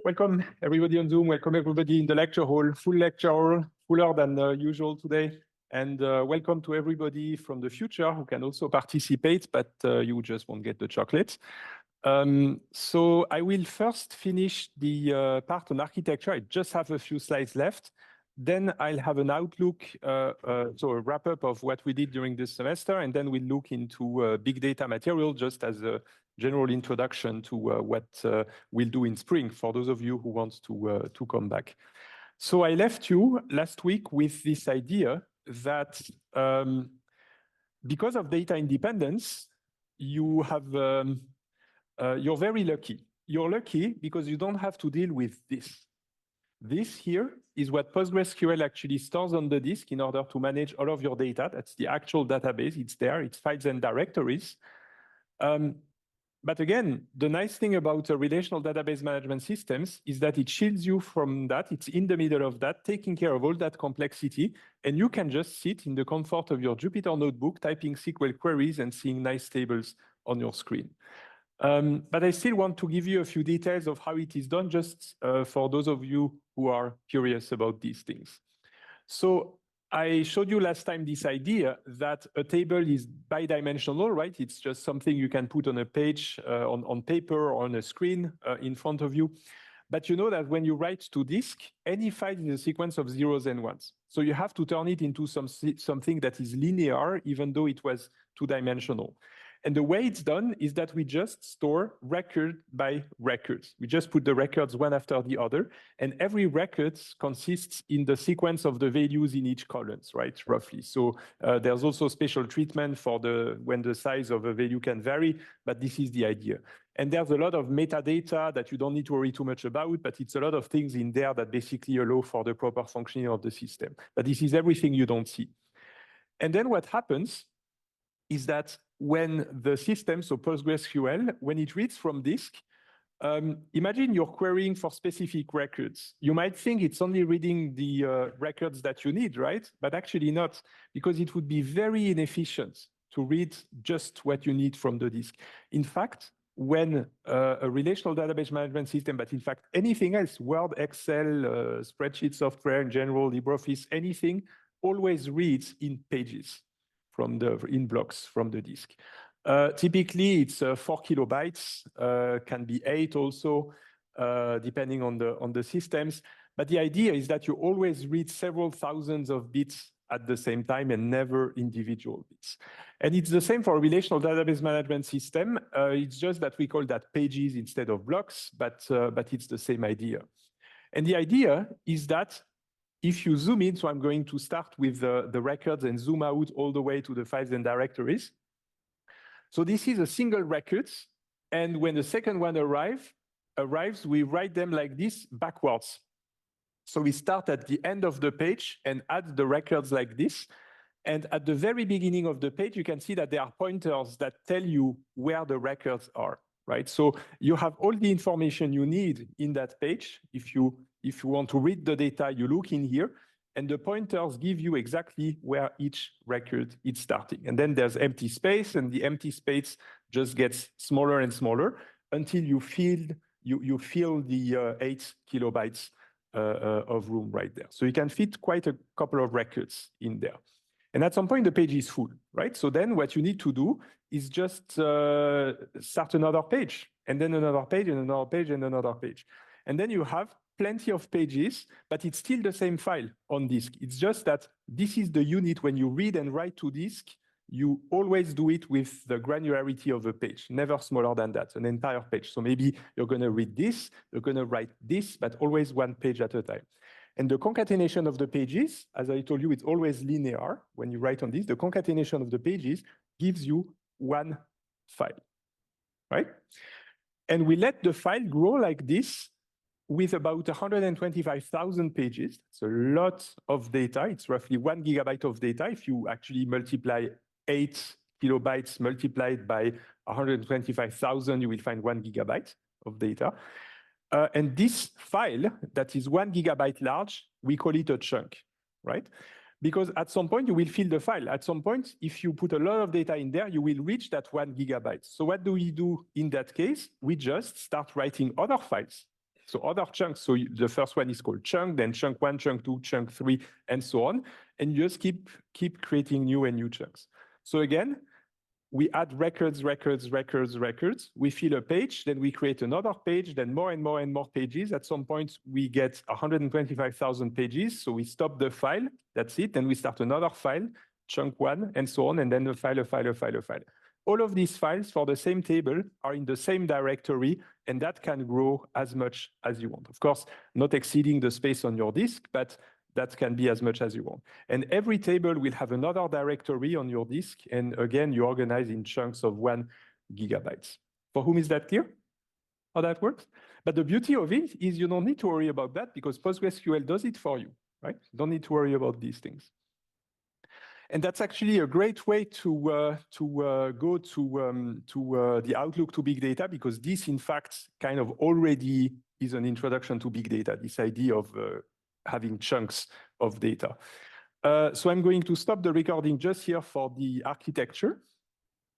welcome everybody on Zoom. Welcome everybody in the lecture hall, full lecture hall, fuller than usual today. And welcome to everybody from the future who can also participate, but you just won't get the chocolate. So I will first finish the part on architecture. I just have a few slides left. Then I'll have an outlook, so a wrap up of what we did during this semester, and then we'll look into big data material just as a general introduction to what we'll do in spring for those of you who want to come back. So I left you last week with this idea that because of data independence, you have you're very lucky. You're lucky because you don't have to deal with this. This here is what PostgreSQL actually stores on the disk in order to manage all of your data. That's the actual database. It's there. It's files and directories. But again, the nice thing about relational database management systems is that it shields you from that. It's in the middle of that, taking care of all that complexity. And you can just sit in the comfort of your Jupyter notebook, typing SQL queries and seeing nice tables on your screen. But I still want to give you a few details of how it is done, just for those of you who are curious about these things. So I showed you last time this idea that a table is bidimensional, right? It's just something you can put on a page, on paper, or on a screen in front of you. But you know that when you write to disk, any file is a sequence of zeros and ones. So you have to turn it into something that is linear, even though it was two-dimensional. And the way it's done is that we just store record by records. We just put the records one after the other, and every record consists in the sequence of the values in each column, right, roughly. So there's also special treatment for when the size of a value can vary, but this is the idea. And there's a lot of metadata that you don't need to worry too much about, but it's a lot of things in there that basically allow for the proper functioning of the system. But this is everything you don't see. And then what happens is that when the system, so PostgreSQL, when it reads from disk, imagine you're querying for specific records. You might think it's only reading the records that you need, right? But actually not, because it would be very inefficient to read just what you need from the disk. In fact, when a relational database management system, but in fact anything else, Word, Excel, spreadsheet software in general, LibreOffice, anything, always reads in pages. In blocks from the disk. Typically, it's 4 kilobytes, can be 8 also, depending on the systems. But the idea is that you always read several thousands of bits at the same time and never individual bits. And it's the same for a relational database management system. It's just that we call that pages instead of blocks, but it's the same idea. And the idea is that if you zoom in, so I'm going to start with the records and zoom out all the way to the files and directories. So this is a single record. And when the second one arrives, we write them like this backwards. So we start at the end of the page and add the records like this. And at the very beginning of the page, you can see that there are pointers that tell you where the records are, right? So you have all the information you need in that page. If you want to read the data, you look in here, and the pointers give you exactly where each record is starting. And then there's empty space, and the empty space just gets smaller and smaller until you fill the 8 kilobytes of room right there. So you can fit quite a couple of records in there. And at some point, the page is full, right? So then what you need to do is just start another page, and then another page, and another page, and another page. And then you have plenty of pages, but it's still the same file on disk. It's just that this is the unit when you read and write to disk, you always do it with the granularity of a page, never smaller than that, an entire page. So maybe you're going to read this, you're going to write this, but always one page at a time. And the concatenation of the pages, as I told you, it's always linear. When you write on this, the concatenation of the pages gives you one file, right? And we let the file grow like this with about 125,000 pages. It's a lot of data. It's roughly 1 gigabyte of data. If you actually multiply 8 kilobytes multiplied by 125,000, you will find 1 gigabyte of data. And this file that is 1 gigabyte large, we call it a chunk, right? Because at some point you will fill the file. At some point, if you put a lot of data in there, you will reach that 1 gigabyte. So what do we do in that case? We just start writing other files. So other chunks, so the first one is called chunk, then chunk 1, chunk 2, chunk 3, and so on. And you just keep creating new and new chunks. So again, we add records. We fill a page, then we create another page, then more and more and more pages. At some point, we get 125,000 pages. So we stop the file, that's it. Then we start another file, chunk 1, and so on, and then a file. All of these files for the same table are in the same directory, and that can grow as much as you want. Of course, not exceeding the space on your disk, but that can be as much as you want. And every table will have another directory on your disk. And again, you organize in chunks of 1 gigabyte. For whom is that clear? How that works? But the beauty of it is you don't need to worry about that because PostgreSQL does it for you, right? You don't need to worry about these things. And that's actually a great way to go to the outlook to big data, because this, in fact, kind of already is an introduction to big data, this idea of having chunks of data. So I'm going to stop the recording just here for the architecture.